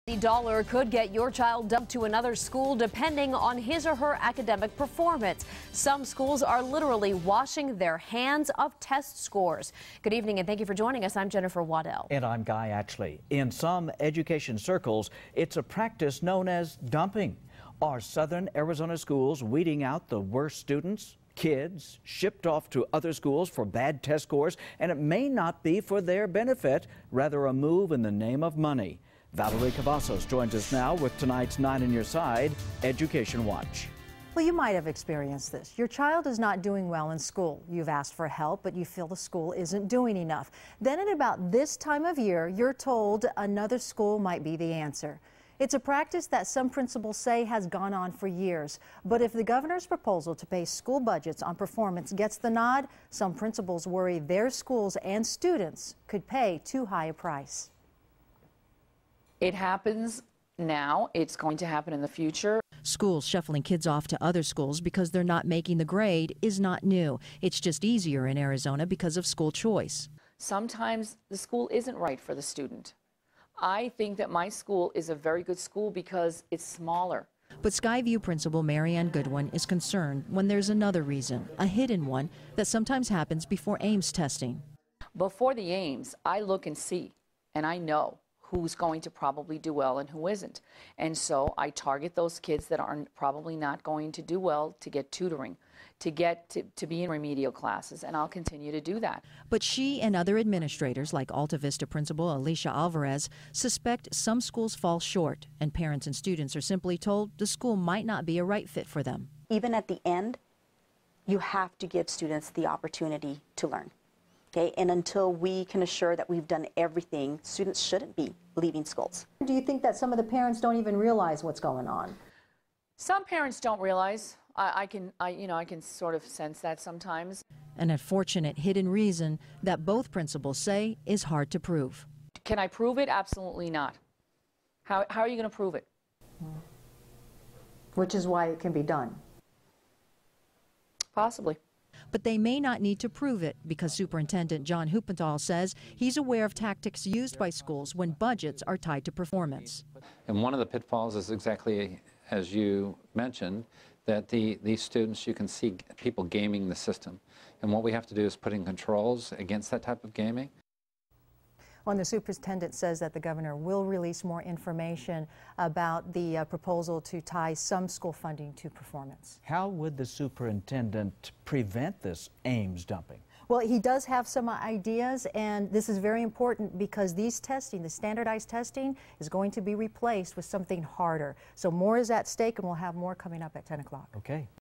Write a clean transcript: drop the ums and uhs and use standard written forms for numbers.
The dollar could get your child dumped to another school depending on his or her academic performance. Some schools are literally washing their hands of test scores. Good evening and thank you for joining us. I'm Jennifer Waddell. And I'm Guy Atchley. In some education circles, it's a practice known as dumping. Are Southern Arizona schools weeding out the worst students? Kids shipped off to other schools for bad test scores, and it may not be for their benefit, rather a move in the name of money. Valerie Cavazos joins us now with tonight's 9 on Your Side Education Watch. Well, you might have experienced this. Your child is not doing well in school. You've asked for help, but you feel the school isn't doing enough. Then at about this time of year, you're told another school might be the answer. It's a practice that some principals say has gone on for years. But if the governor's proposal to base school budgets on performance gets the nod, some principals worry their schools and students could pay too high a price. It happens now. It's going to happen in the future. Schools shuffling kids off to other schools because they're not making the grade is not new. It's just easier in Arizona because of school choice. Sometimes the school isn't right for the student. I think that my school is a very good school because it's smaller. But Skyview principal Marianne Goodwin is concerned when there's another reason, a hidden one, that sometimes happens before Ames testing. Before the Ames, I look and see, and I know who's going to probably do well and who isn't. And so I target those kids that are probably not going to do well to get tutoring, to be in remedial classes, and I'll continue to do that. But she and other administrators, like Alta Vista principal Alicia Alvarez, suspect some schools fall short, and parents and students are simply told the school might not be a right fit for them. Even at the end, you have to give students the opportunity to learn. Okay, and until we can assure that we've done everything, students shouldn't be leaving schools. Do you think that some of the parents don't even realize what's going on? Some parents don't realize. I can sort of sense that sometimes. An unfortunate hidden reason that both principals say is hard to prove. Can I prove it? Absolutely not. How are you going to prove it? Which is why it can be done. Possibly. But they may not need to prove it because Superintendent John Huppenthal says he's aware of tactics used by schools when budgets are tied to performance. And one of the pitfalls is exactly as you mentioned, that these students, you can see people gaming the system. And what we have to do is put in controls against that type of gaming. Well, the superintendent says that the governor will release more information about the proposal to tie some school funding to performance. How would the superintendent prevent this Ames dumping? Well, he does have some ideas, and this is very important because these testing, the standardized testing, is going to be replaced with something harder. So more is at stake, and we'll have more coming up at 10 o'clock. Okay.